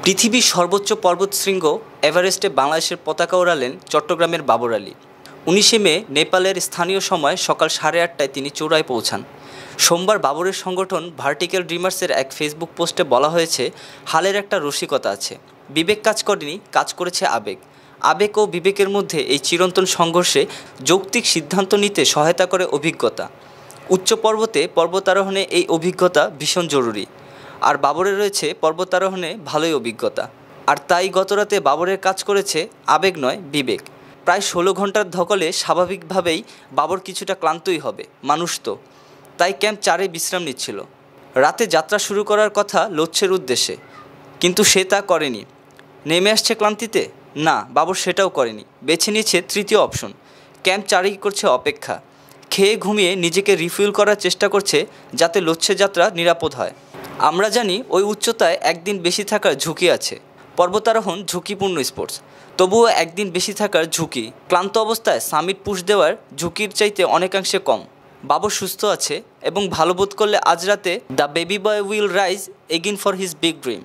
পৃথিবীর সর্বোচ্চ পর্বতশৃঙ্গ এভারেস্টে বাংলাদেশের পতাকা ওড়ালেন চট্টগ্রামের বাবর আলী। ১৯শে মে নেপালের স্থানীয় সময় সকাল 8:30টায় তিনি চূড়ায় পৌঁছান। সোমবার বাবরের সংগঠন ভার্টিক্যাল ড্রিমার্সের এক ফেসবুক পোস্টে বলা হয়েছে, হালের একটা রসিকতা আছে, বিবেক কাজ করেনি, কাজ করেছে আবেগ। আবেগ ও বিবেকের মধ্যে এই চিরন্তন সংঘর্ষে যৌক্তিক সিদ্ধান্ত নিতে সহায়তা করে অভিজ্ঞতা। উচ্চ পর্বতে পর্বতারোহণে এই অভিজ্ঞতা ভীষণ জরুরি। আর বাবরের রয়েছে পর্বতারোহণে ভালোই অভিজ্ঞতা। আর তাই গতরাতে বাবরের কাজ করেছে আবেগ নয়, বিবেক। প্রায় 16 ঘন্টার ধকলে স্বাভাবিকভাবেই বাবর কিছুটা ক্লান্তই হবে, মানুষ তো। তাই ক্যাম্প 4-এ বিশ্রাম নিচ্ছিল। রাতে যাত্রা শুরু করার কথা লক্ষ্যের উদ্দেশ্যে, কিন্তু সে তা করেনি। নেমে আসছে ক্লান্তিতে? না, বাবর সেটাও করেনি। বেছে নিয়েছে তৃতীয় অপশন। ক্যাম্প 4-এই করছে অপেক্ষা। খেয়ে ঘুমিয়ে নিজেকে রিফিল করার চেষ্টা করছে, যাতে লক্ষ্যে যাত্রা নিরাপদ হয়। আমরা জানি ওই উচ্চতায় একদিন বেশি থাকার ঝুঁকি আছে। পর্বতারোহণ ঝুঁকিপূর্ণ স্পোর্টস, তবুও একদিন বেশি থাকার ঝুঁকি ক্লান্ত অবস্থায় সামিট পুশ দেওয়ার ঝুঁকির চাইতে অনেকাংশে কম। বাবর সুস্থ আছে এবং ভালো বোধ করলে আজ রাতে the baby boy will rise again for his big dream.